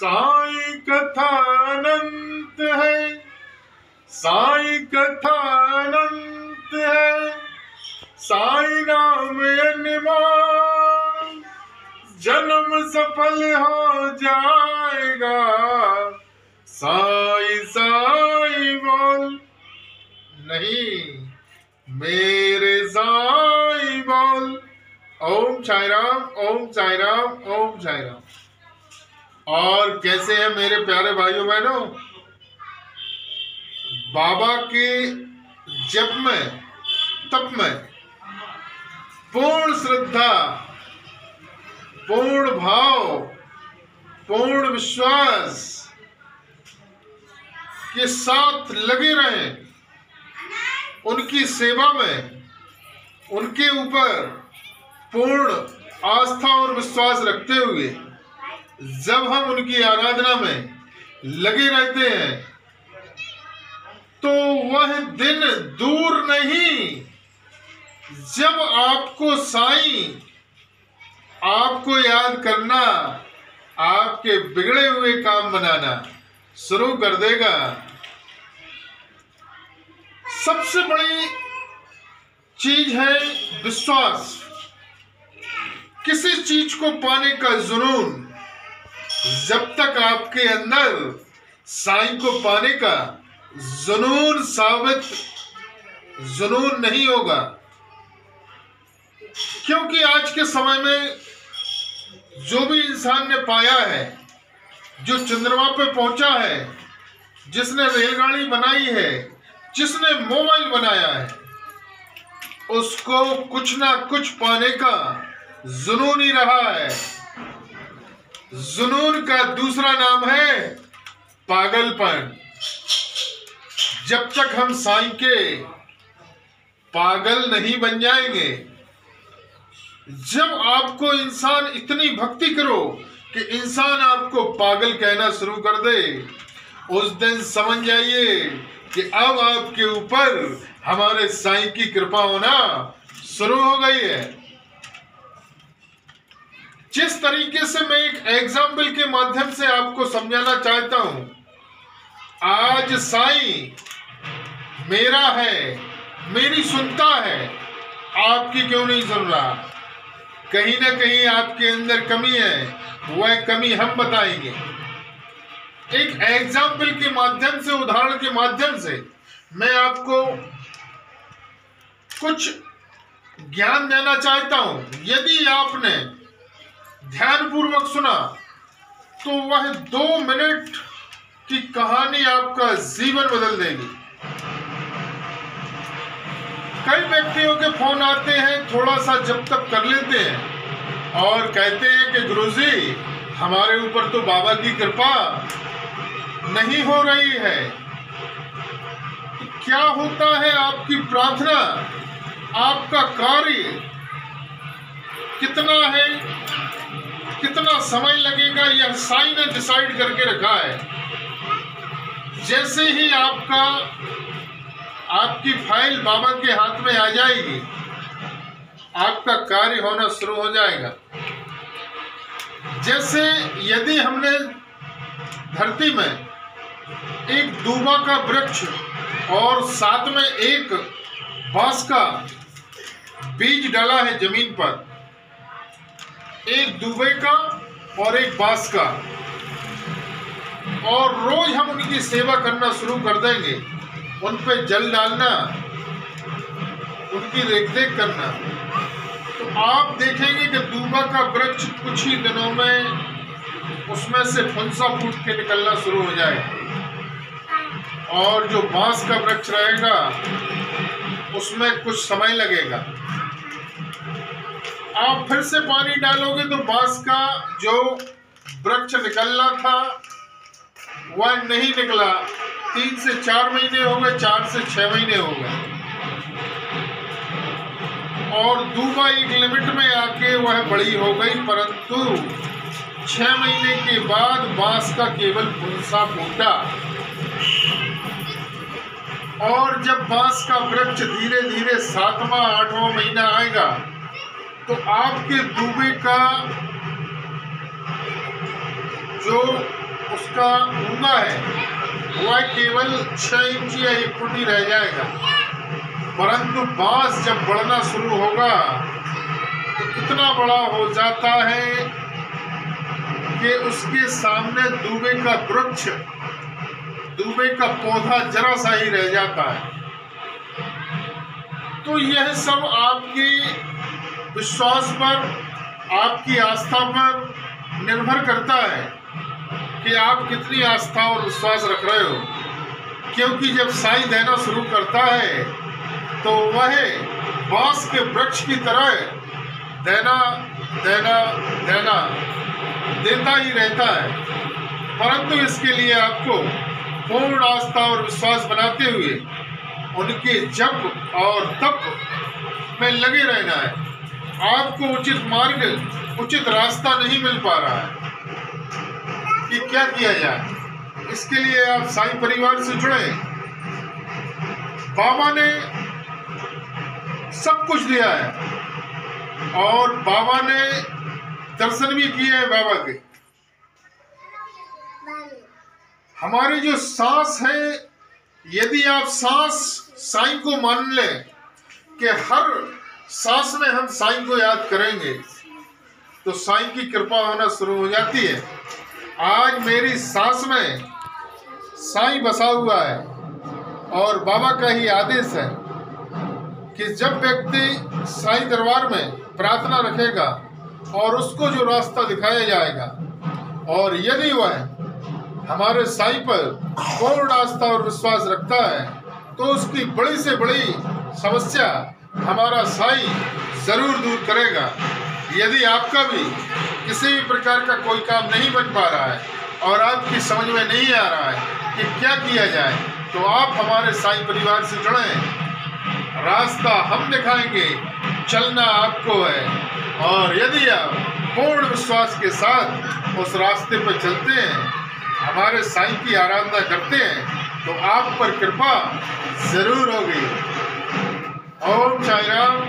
साई कथा अनंत है, साई कथा अनंत है, साई नाम अनमोल, जन्म सफल हो जाएगा, साई साई बोल। नहीं, मेरे साई बोल। ओम साई राम, ओम साई राम, ओम साई राम। और कैसे हैं मेरे प्यारे भाइयों बहनों? बाबा के जप में, तप में पूर्ण श्रद्धा, पूर्ण भाव, पूर्ण विश्वास के साथ लगे रहें। उनकी सेवा में उनके ऊपर पूर्ण आस्था और विश्वास रखते हुए जब हम उनकी आराधना में लगे रहते हैं तो वह दिन दूर नहीं जब आपको साईं आपको याद करना, आपके बिगड़े हुए काम बनाना शुरू कर देगा। सबसे बड़ी चीज है विश्वास। किसी चीज को पाने का जुनून जब तक आपके अंदर साईं को पाने का जुनून साबित जुनून नहीं होगा, क्योंकि आज के समय में जो भी इंसान ने पाया है, जो चंद्रमा पे पहुंचा है, जिसने रेलगाड़ी बनाई है, जिसने मोबाइल बनाया है, उसको कुछ ना कुछ पाने का जुनून ही रहा है। जुनून का दूसरा नाम है पागलपन। जब तक हम साईं के पागल नहीं बन जाएंगे, जब आपको इंसान इतनी भक्ति करो कि इंसान आपको पागल कहना शुरू कर दे, उस दिन समझ जाइए कि अब आपके ऊपर हमारे साईं की कृपा होना शुरू हो गई है। जिस तरीके से मैं एक एग्जाम्पल के माध्यम से आपको समझाना चाहता हूं, आज साईं मेरा है, मेरी सुनता है, आपकी क्यों नहीं सुन रहा? कहीं ना कहीं आपके अंदर कमी है, वह कमी हम बताएंगे। एक एग्जाम्पल के माध्यम से, उदाहरण के माध्यम से मैं आपको कुछ ज्ञान देना चाहता हूं। यदि आपने ध्यानपूर्वक सुना तो वह 2 मिनट की कहानी आपका जीवन बदल देगी। कई व्यक्तियों के फोन आते हैं, थोड़ा सा जब तक कर लेते हैं और कहते हैं कि गुरुजी हमारे ऊपर तो बाबा की कृपा नहीं हो रही है। तो क्या होता है? आपकी प्रार्थना, आपका कार्य कितना है, कितना समय लगेगा, यह साईं ने डिसाइड करके रखा है। जैसे ही आपकी फाइल बाबा के हाथ में आ जाएगी, आपका कार्य होना शुरू हो जाएगा। जैसे यदि हमने धरती में एक दूबा का वृक्ष और साथ में एक बांस का बीज डाला है जमीन पर, एक दूबे का और एक बांस का, और रोज हम उनकी सेवा करना शुरू कर देंगे, उन पे जल डालना, उनकी रेखदेख करना, तो आप देखेंगे कि दूबा का वृक्ष कुछ ही दिनों में उसमें से फंसा फूट के निकलना शुरू हो जाएगा, और जो बांस का वृक्ष रहेगा उसमें कुछ समय लगेगा। आप फिर से पानी डालोगे तो बांस का जो वृक्ष निकलना था वह नहीं निकला। 3 से 4 महीने हो गए, 4 से 6 महीने हो गए, और दूबा एक लिमिट में आके वह बड़ी हो गई, परंतु 6 महीने के बाद बांस का केवल फुंसा फूटा। और जब बांस का वृक्ष धीरे धीरे 7वां 8वां महीना आएगा तो आपके दूबे का जो उसका ऊंगा है वह केवल 6 इंच या 1 फुट ही रह जाएगा, परंतु बांस जब बढ़ना शुरू होगा तो इतना बड़ा हो जाता है कि उसके सामने दूबे का वृक्ष, दूबे का पौधा जरा सा ही रह जाता है। तो यह सब आपके विश्वास पर, आपकी आस्था पर निर्भर करता है कि आप कितनी आस्था और विश्वास रख रहे हो, क्योंकि जब साईं देना शुरू करता है तो वह बांस के वृक्ष की तरह देना देना देना देता ही रहता है, परंतु इसके लिए आपको पूर्ण आस्था और विश्वास बनाते हुए उनके जप और तप में लगे रहना है। आपको उचित मार्ग, उचित रास्ता नहीं मिल पा रहा है कि क्या किया जाए। इसके लिए आप साईं परिवार से जुड़े। बाबा ने सब कुछ दिया है और बाबा ने दर्शन भी किए हैं बाबा के। हमारी जो सांस है, यदि आप सांस साईं को मान लें कि हर सांस में हम साईं को याद करेंगे तो साईं की कृपा होना शुरू हो जाती है। आज मेरी सांस में साईं बसा हुआ है और बाबा का ही आदेश है कि जब व्यक्ति साईं दरबार में प्रार्थना रखेगा और उसको जो रास्ता दिखाया जाएगा, और यदि वह हमारे साईं पर पूर्ण आस्था और विश्वास रखता है तो उसकी बड़ी से बड़ी समस्या हमारा साईं जरूर दूर करेगा। यदि आपका भी किसी भी प्रकार का कोई काम नहीं बन पा रहा है और आपकी समझ में नहीं आ रहा है कि क्या किया जाए, तो आप हमारे साईं परिवार से जुड़ें। रास्ता हम दिखाएंगे, चलना आपको है, और यदि आप पूर्ण विश्वास के साथ उस रास्ते पर चलते हैं, हमारे साईं की आराधना करते हैं, तो आप पर कृपा जरूर होगी। ओम साईं राम।